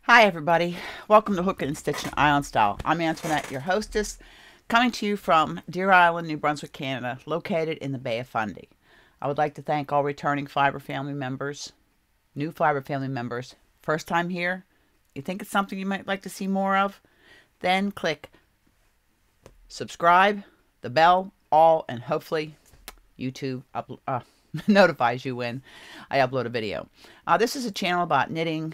Hi everybody, welcome to Hook and Stitching Island Style. I'm Antoinette, your hostess, coming to you from Deer Island, New Brunswick, Canada, located in the Bay of Fundy. I would like to thank all returning Fiber family members, new Fiber family members. First time here, you think it's something you might like to see more of? Then click subscribe, the bell, all, and hopefully YouTube notifies you when I upload a video. This is a channel about knitting,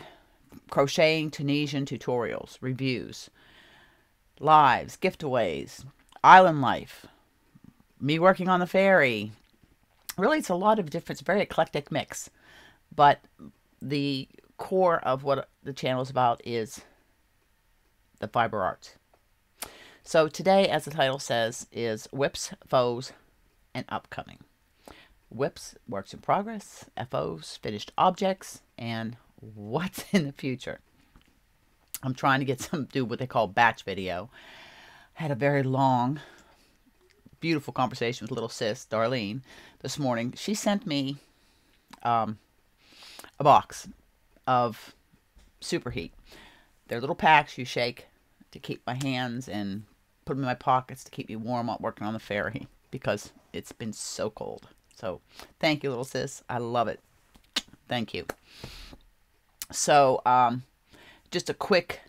crocheting, Tunisian tutorials, reviews, lives, giveaways, island life, me working on the ferry. Really, it's a lot of different, very eclectic mix. But the core of what the channel is about is the fiber arts. So today, as the title says, is WIPs, FOs, and upcoming. WIPs, works in progress, FOs, finished objects, and what's in the future. I'm trying to do what they call batch video. I had a very long, beautiful conversation with little sis, Darlene, this morning. She sent me a box of Superheat. They're little packs you shake to keep my hands and put them in my pockets to keep me warm while working on the ferry because it's been so cold. So thank you, little sis. I love it. Thank you. So, just a quick,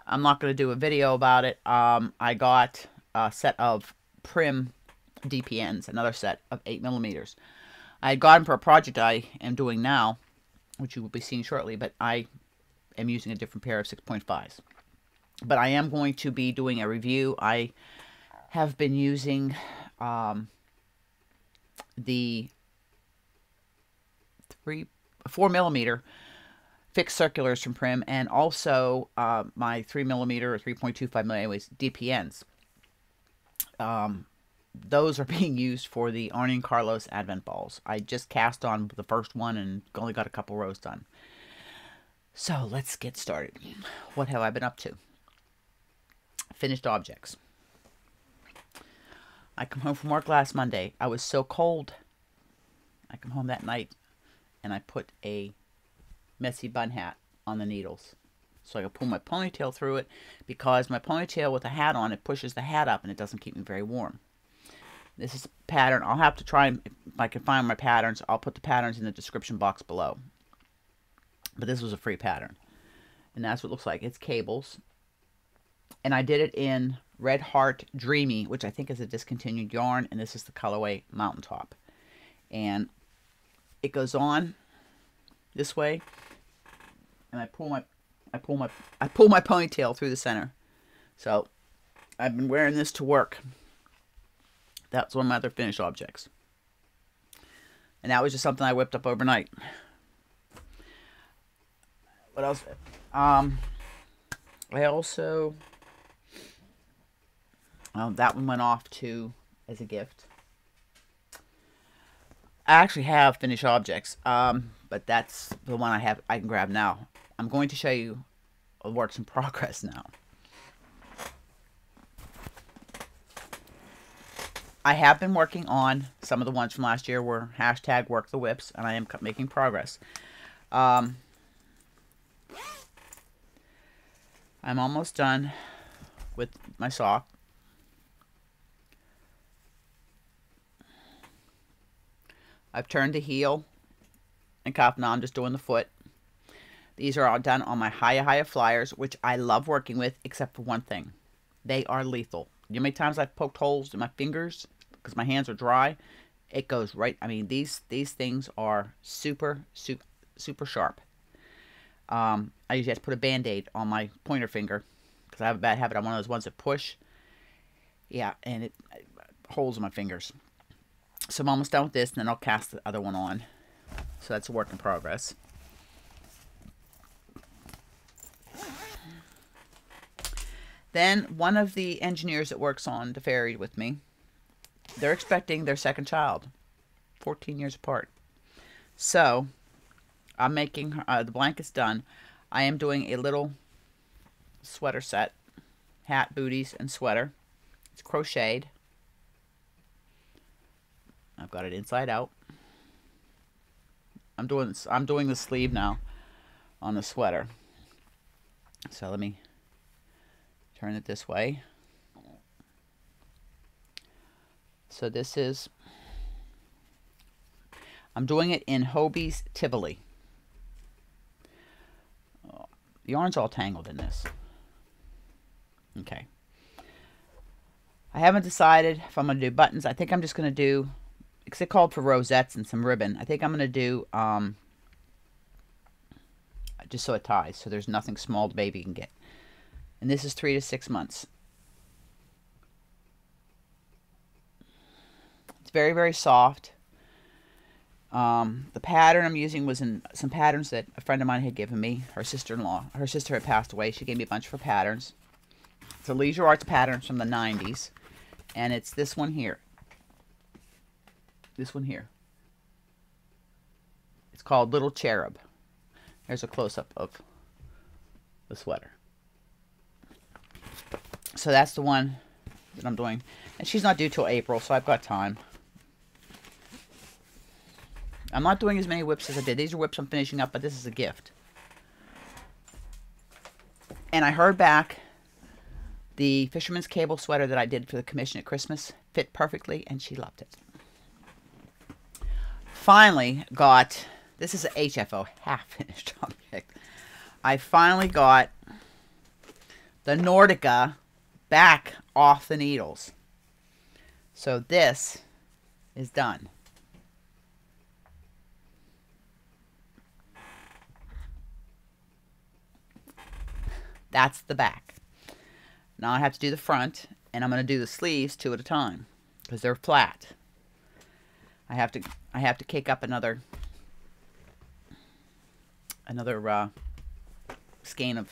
I'm not going to do a video about it. I got a set of Prim DPNs, another set of 8mm. I had gotten for a project I am doing now, which you will be seeing shortly, but I am using a different pair of 6.5s. But I am going to be doing a review. I have been using the 4mm fixed circulars from Prim, and also my 3mm or 3.25mm anyways, DPNs. Those are being used for the Arnie and Carlos Advent balls. I just cast on the first one and only got a couple rows done. So let's get started. What have I been up to? Finished objects. I come home from work last Monday. I was so cold. I come home that night and I put a messy bun hat on the needles so I can pull my ponytail through it, because my ponytail with a hat on, it pushes the hat up and it doesn't keep me very warm. This is a pattern. I'll have to try, if I can find my patterns, I'll put the patterns in the description box below. But this was a free pattern. And that's what it looks like. It's cables. And I did it in Red Heart Dreamy, which I think is a discontinued yarn, and this is the colorway Mountaintop. And it goes on this way, and I pull my ponytail through the center. So I've been wearing this to work. That's one of my other finished objects, and that was just something I whipped up overnight. What else? I also that one went off to as a gift. I actually have finished objects, but that's the one I can grab now. I'm going to show you a works in progress now. I have been working on some of the ones from last year were hashtag work the whips, and I am making progress. I'm almost done with my sock. I've turned the heel and cuff. Now I'm just doing the foot. These are all done on my Hiya flyers, which I love working with, except for one thing. They are lethal. You know how many times I've poked holes in my fingers because my hands are dry? It goes right. I mean, these things are super sharp. I usually have to put a Band-Aid on my pointer finger because I have a bad habit. I'm one of those ones that push. Yeah, and it holes in my fingers. So I'm almost done with this, and then I'll cast the other one on. So that's a work in progress. Then one of the engineers that works on the ferry with me, they're expecting their second child, 14 years apart. So I'm making the blankets done. I am doing a little sweater set, hat, booties, and sweater. It's crocheted. I've got it inside out. I'm doing the sleeve now. on the sweater. So let me turn it this way. So this is, I'm doing it in Hobie's Tivoli. Oh, the yarn's all tangled in this. Okay. I haven't decided if I'm going to do buttons. I think I'm just going to do, because it called for rosettes and some ribbon. I think I'm going to do, just so it ties, so there's nothing small the baby can get. And this is 3 to 6 months. It's very, very soft. The pattern I'm using was in some patterns that a friend of mine had given me. Her sister-in-law. Her sister had passed away. She gave me a bunch of patterns. It's a Leisure Arts pattern from the 90s. And it's this one here. This one here. It's called Little Cherub. There's a close-up of the sweater. So that's the one that I'm doing. And she's not due till April, so I've got time. I'm not doing as many WIPs as I did. These are WIPs I'm finishing up, but this is a gift. And I heard back the Fisherman's Cable sweater that I did for the commission at Christmas fit perfectly, and she loved it. Finally got, this is a HFO, half-finished object. I finally got the Nordica back off the needles. So this is done. That's the back. Now I have to do the front, and I'm going to do the sleeves 2 at a time because they're flat. I have to kick up another skein of,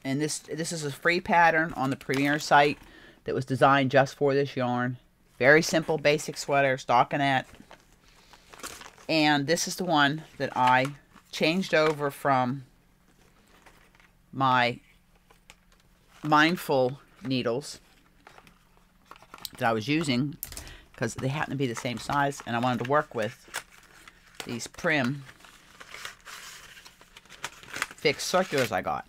and this is a free pattern on the Premier site that was designed just for this yarn. Very simple, basic sweater, stockinette. And this is the one that I changed over from my Mindful needles that I was using because they happen to be the same size, and I wanted to work with these Prim fixed circulars I got.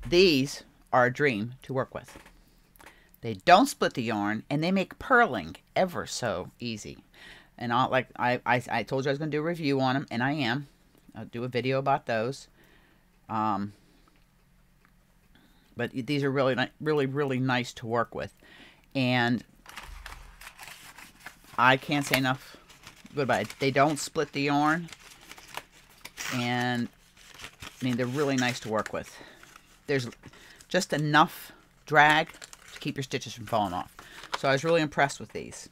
These are a dream to work with. They don't split the yarn, and they make purling ever so easy. And I told you I was going to do a review on them, and I am. I'll do a video about those. But these are really nice to work with. And I can't say enough good about it. They don't split the yarn. And, I mean, they're really nice to work with. There's just enough drag to keep your stitches from falling off. So I was really impressed with these.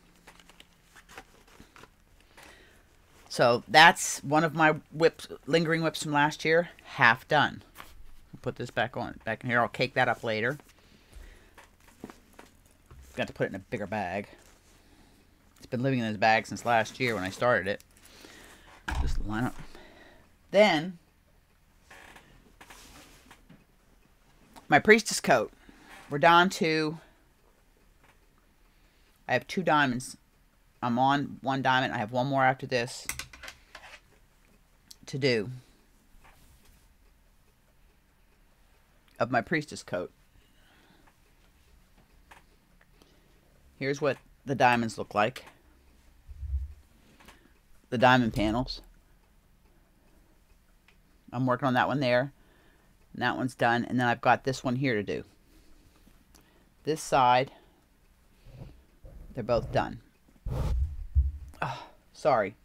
So that's one of my WIPs, lingering WIPs from last year, half done. I'll put this back on, back in here. I'll cake that up later. Got to put it in a bigger bag. It's been living in this bag since last year when I started it. Just line up. Then, my Priestess coat. We're down to, I have 2 diamonds. I'm on 1 diamond. I have 1 more after this to do of my Priestess coat. Here's what the diamonds look like. The diamond panels. I'm working on that one there. And that one's done. And then I've got this one here to do. This side, they're both done. Oh, sorry.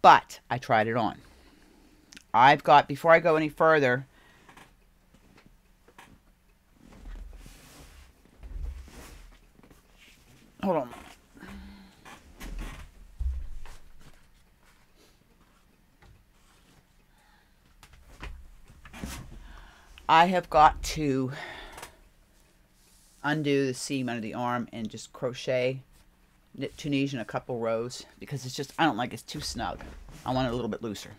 But I tried it on. I've got, before I go any further, hold on. I have got to undo the seam under the arm and just crochet, knit Tunisian a couple rows, because it's just, I don't like, it's too snug. I want it a little bit looser.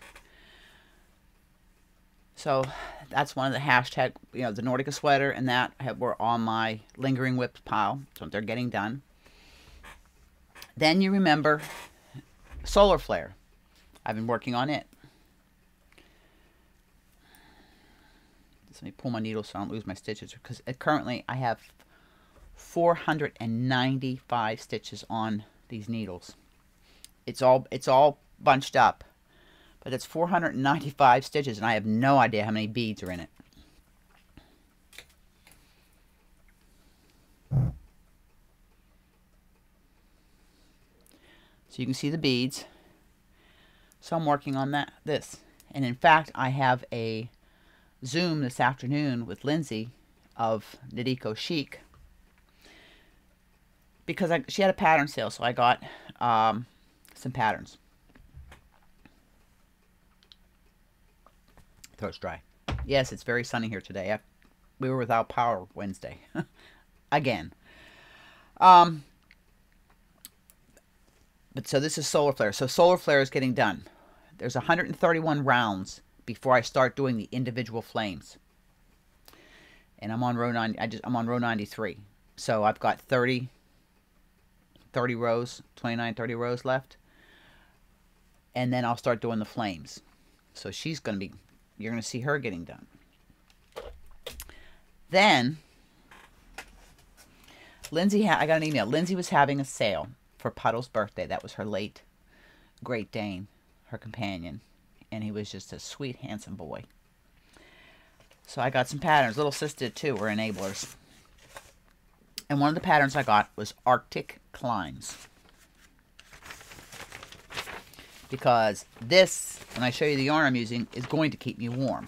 So that's one of the hashtag, you know, the Nordica sweater and that were on my lingering WIP pile, so they're getting done. Then you remember solar flare. I've been working on it. Just let me pull my needle so I don't lose my stitches, because currently I have 495 stitches on these needles. It's all bunched up, but it's 495 stitches, and I have no idea how many beads are in it. So you can see the beads. So I'm working on this. And in fact, I have a Zoom this afternoon with Lindsay of Knit Chic, because she had a pattern sale, so I got some patterns. Throat's dry. Yes, it's very sunny here today. We were without power Wednesday. Again. But so this is solar flare. So solar flare is getting done. There's 131 rounds before I start doing the individual flames. And I'm on row 90. I'm on row 93. So I've got 30 rows, 29, 30 rows left. And then I'll start doing the flames. So she's going to be, you're going to see her getting done. Then Lindsay, I got an email. Lindsay was having a sale for Puddle's birthday. That was her late Great Dane, her companion. And he was just a sweet, handsome boy. So I got some patterns. Little sis did too. We're enablers. And one of the patterns I got was Arctic Climbs. Because this, when I show you the yarn I'm using, is going to keep me warm.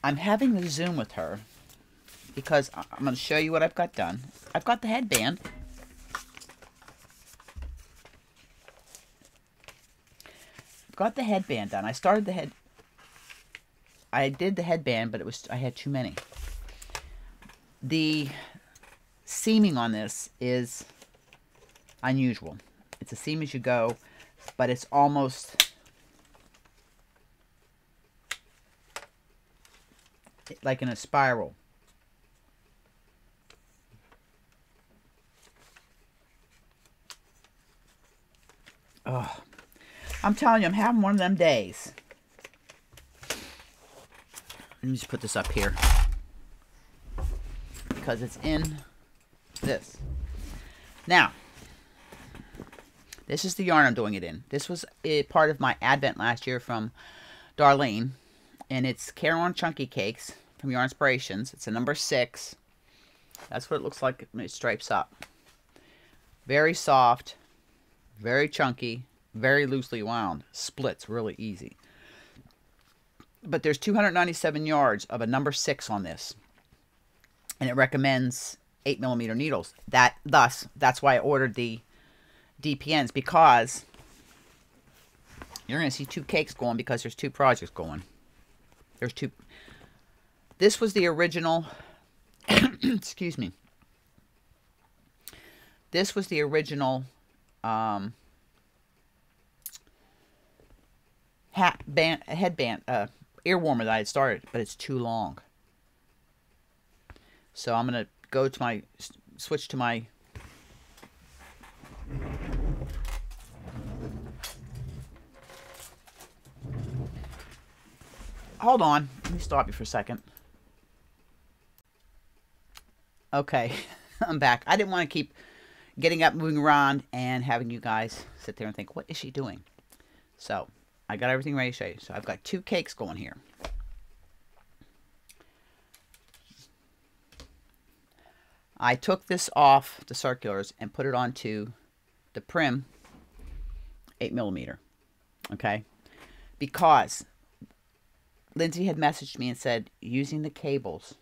I'm having the Zoom with her because I'm going to show you what I've got done. I've got the headband. I've got the headband done. I did the headband, but I had too many. The seaming on this is unusual. It's a seam as you go, but it's almost like in a spiral. Oh, I'm telling you, I'm having one of them days. Let me just put this up here because it's in this. Now, this is the yarn I'm doing it in. This was a part of my advent last year from Darlene, and it's Caron Chunky Cakes from Yarn Inspirations. It's a number 6. That's what it looks like when it stripes up. Very soft, very chunky, very loosely wound. Splits really easy. But there's 297 yards of a number 6 on this. And it recommends 8mm needles. That's why I ordered the DPNs, because you're going to see 2 cakes going because there's 2 projects going. There's 2. This was the original, excuse me. This was the original headband, ear warmer that I had started, but it's too long. So I'm going to go to my, switch to my, hold on, let me stop you for a second. Okay, I'm back. I didn't want to keep getting up, moving around, and having you guys sit there and think, what is she doing? So I got everything ready to show you. So I've got 2 cakes going here. I took this off the circulars and put it onto the Prim 8mm. Okay? Because Lindsay had messaged me and said, using the cables,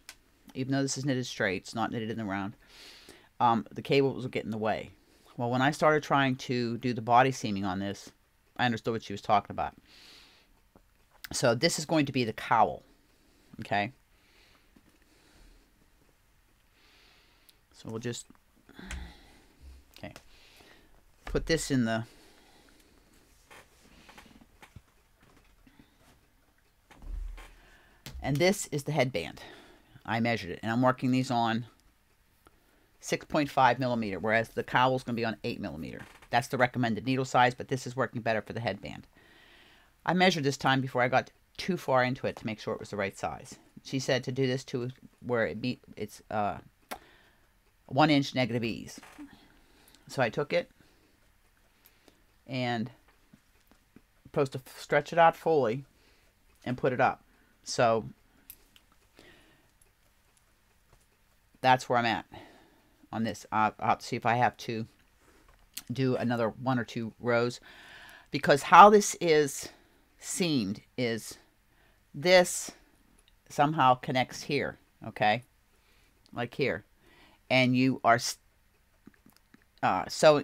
even though this is knitted straight, it's not knitted in the round, the cables will get in the way. Well, when I started trying to do the body seaming on this, I understood what she was talking about. So this is going to be the cowl. Okay? So we'll just, okay, put this in the, and this is the headband. I measured it, and I'm working these on 6.5 millimeter, whereas the cowl is going to be on 8 millimeter. That's the recommended needle size, but this is working better for the headband. I measured this time before I got too far into it to make sure it was the right size. She said to do this to where it's 1 inch negative ease. So I took it and supposed to stretch it out fully and put it up. So that's where I'm at on this. I'll have to see if I have to do another 1 or 2 rows, because how this is seamed is this somehow connects here, okay, like here, and you are so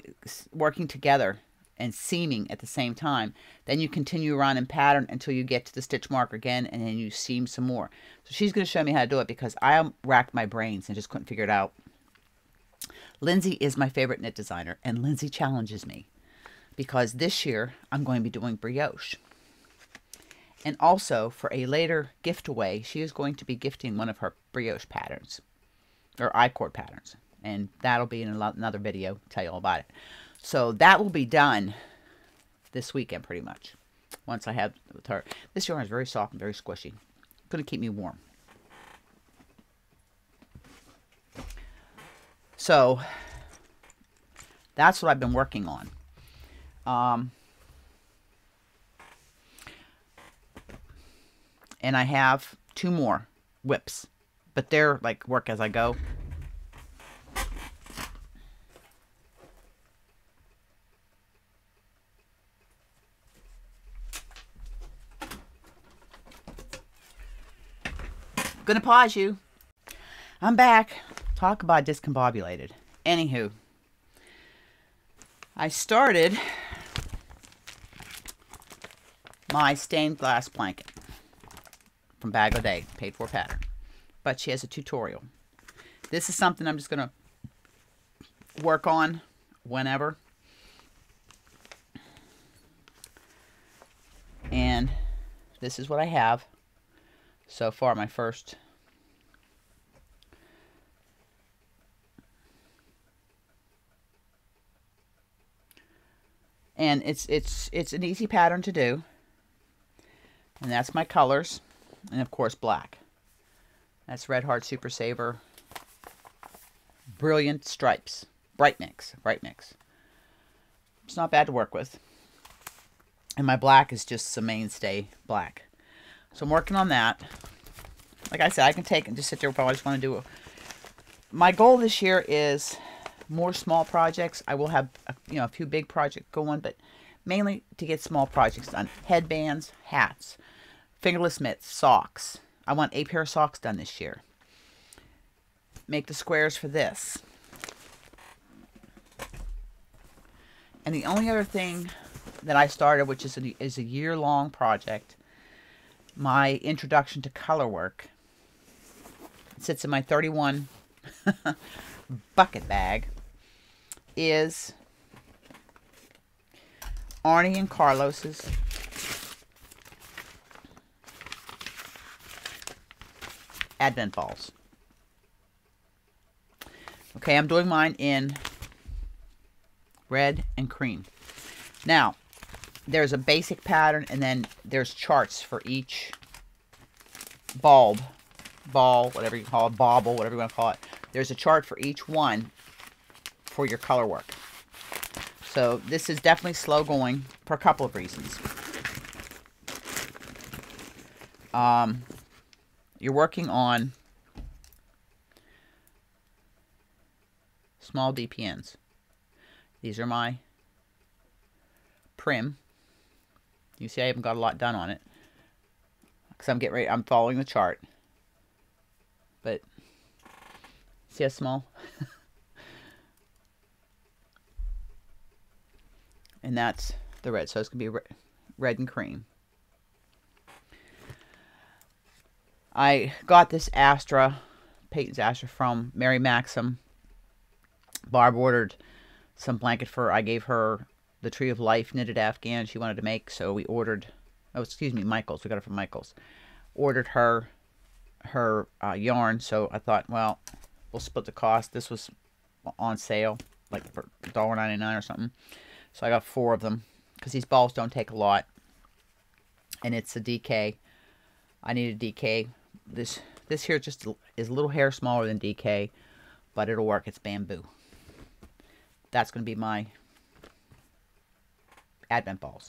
working together and seaming at the same time. Then you continue around in pattern until you get to the stitch mark again, and then you seam some more. So she's going to show me how to do it, because I racked my brains and just couldn't figure it out. Lindsay is my favorite knit designer, and Lindsay challenges me because this year I'm going to be doing brioche. And also, for a later gift away, she is going to be gifting one of her brioche patterns, or I-cord patterns. And that'll be in another video, tell you all about it. So that will be done this weekend, pretty much, once I have with her. This yarn is very soft and very squishy. Going to keep me warm. So that's what I've been working on. And I have 2 more WIPs, but they're like work as I go. Gonna pause you. I'm back. Talk about discombobulated. Anywho, I started my stained glass blanket from Bag O'Day, paid for pattern, but she has a tutorial. This is something I'm just gonna work on whenever, and this is what I have so far. My first and it's an easy pattern to do, and that's my colors, and of course black. That's Red Heart Super Saver Brilliant Stripes Bright Mix. It's not bad to work with, and my black is just some mainstay black. So I'm working on that. Like I said, I can take and just sit there if I just want to do it. My goal this year is more small projects. I will have a few big projects going, but mainly to get small projects done. Headbands, hats, fingerless mitts, socks. I want a pair of socks done this year. Make the squares for this. And the only other thing that I started, which is a year-long project, my introduction to color work. It sits in my 31 bucket bag. Is Arnie and Carlos's Advent Balls. Okay, I'm doing mine in red and cream. Now, there's a basic pattern, and then there's charts for each ball, whatever you call it, bauble, whatever you want to call it. There's a chart for each one for your color work. So this is definitely slow going for a couple of reasons. You're working on small DPNs. These are my Prim. You see I haven't got a lot done on it because I'm getting ready. I'm following the chart. But see how small? And that's the red. So it's going to be red and cream. I got this Astra, Peyton's Astra, from Mary Maxim. Barb ordered some blanket for, I gave her the Tree of Life knitted Afghan she wanted to make. So we ordered, oh, excuse me, Michael's. We got it from Michael's. Ordered her her yarn, so I thought, well, we'll split the cost. This was on sale, like for $1.99 or something. So I got 4 of them because these balls don't take a lot, and it's a DK. I need a DK. This here just is a little hair smaller than DK, but it'll work. It's bamboo. That's going to be my Advent balls.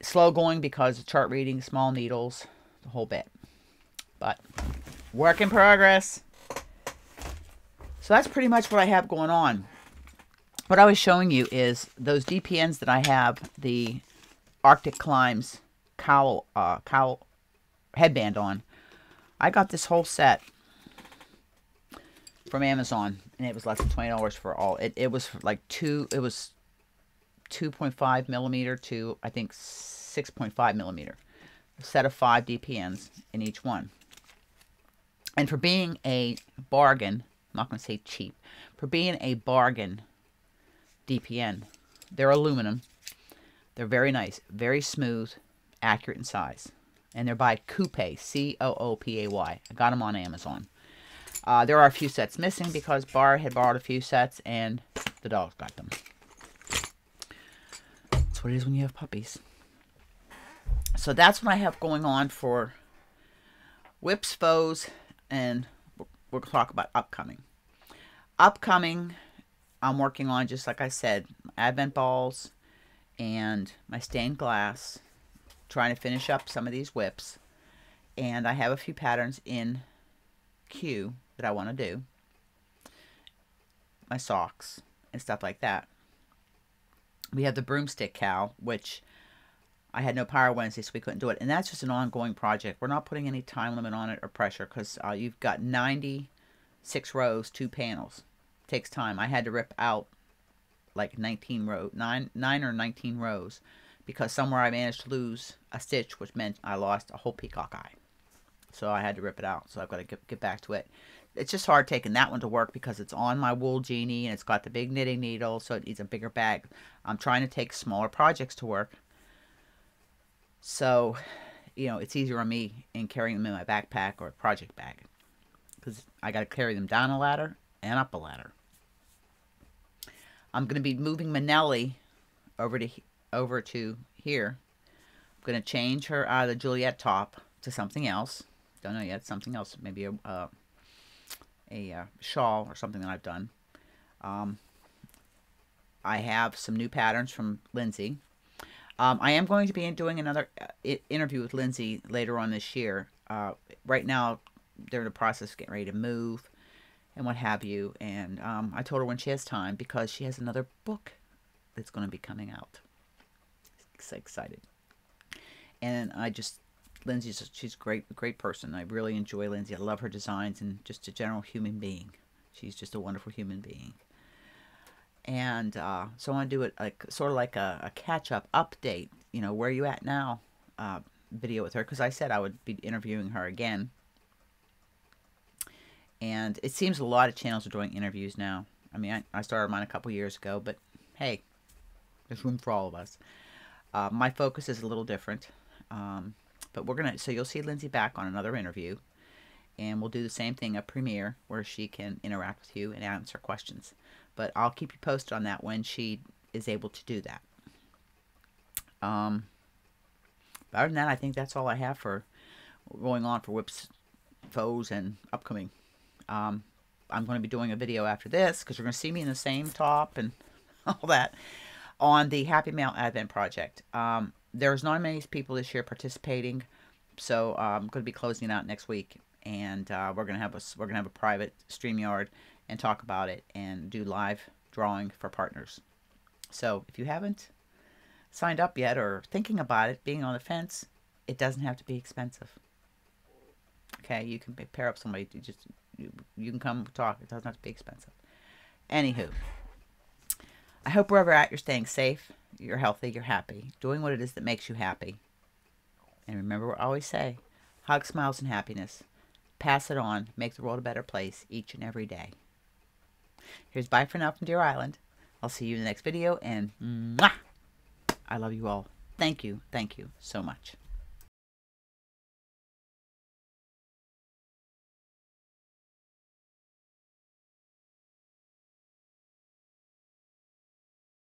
Slow going because of chart reading, small needles, the whole bit. But work in progress. So that's pretty much what I have going on. What I was showing you is those DPNs that I have, the Arctic Climbs cowl headband on. I got this whole set from Amazon, and it was less than $20 for all. It was like it was 2.5 millimeter to, I think, 6.5 millimeter. A set of 5 DPNs in each one. And for being a bargain, I'm not going to say cheap, for being a bargain DPN, they're aluminum. They're very nice, very smooth, accurate in size. And they're by Coopay, C-O-O-P-A-Y. I got them on Amazon. There are a few sets missing because Bar had borrowed a few sets and the dogs got them. That's what it is when you have puppies. So that's what I have going on for WIPs, faux, and we'll talk about upcoming. Upcoming, I'm working on, just like I said, Advent balls and my stained glass. Trying to finish up some of these WIPs. And I have a few patterns in queue that I want to do. My socks and stuff like that. We have the broomstick cow, which I had no power Wednesday, so we couldn't do it. And that's just an ongoing project. We're not putting any time limit on it or pressure because you've got 96 rows, 2 panels. It takes time. I had to rip out like 19 rows, 9 or 19 rows, because somewhere I managed to lose a stitch, which meant I lost a whole peacock eye. So I had to rip it out. So I've got to get back to it. It's just hard taking that one to work because it's on my Wool Genie and it's got the big knitting needle, so it needs a bigger bag. I'm trying to take smaller projects to work. So, you know, it's easier on me in carrying them in my backpack or a project bag, because I got to carry them down a ladder and up a ladder. I'm going to be moving Manelli over to here. I'm going to change her out of the Juliet top to something else. Don't know yet. Something else. Maybe a shawl or something that I've done. I have some new patterns from Lindsay. I am going to be doing another interview with Lindsay later on this year. Right now, they're in the process of getting ready to move and what have you. And I told her when she has time, because she has another book that's going to be coming out. So excited. And she's a great person. I really enjoy Lindsay. I love her designs and just a general human being. She's just a wonderful human being. And so I want to do it sort of like a catch-up update, you know, where are you at now video with her, because I said I would be interviewing her again. And it seems a lot of channels are doing interviews now. I mean, I started mine a couple years ago, but hey, there's room for all of us. My focus is a little different, but so you'll see Lindsay back on another interview, and we'll do the same thing, a premiere, where she can interact with you and answer questions. But I'll keep you posted on that when she is able to do that. Other than that, I think that's all I have for going on for WIPs, faux, and upcoming. I'm going to be doing a video after this, because you're going to see me in the same top and all that, on the Happy Mail Advent project. There's not many people this year participating, so I'm going to be closing it out next week, and we're going to have a private StreamYard and talk about it and do live drawing for partners. So if you haven't signed up yet or thinking about it, being on the fence, it doesn't have to be expensive. Okay, you can pair up somebody. You can come talk. It doesn't have to be expensive. Anywho, I hope wherever you're at, you're staying safe, you're healthy, you're happy, doing what it is that makes you happy. And remember what I always say, hug, smiles, and happiness. Pass it on. Make the world a better place each and every day. Here's bye for now from Deer Island. I'll see you in the next video, and mwah! I love you all. Thank you so much.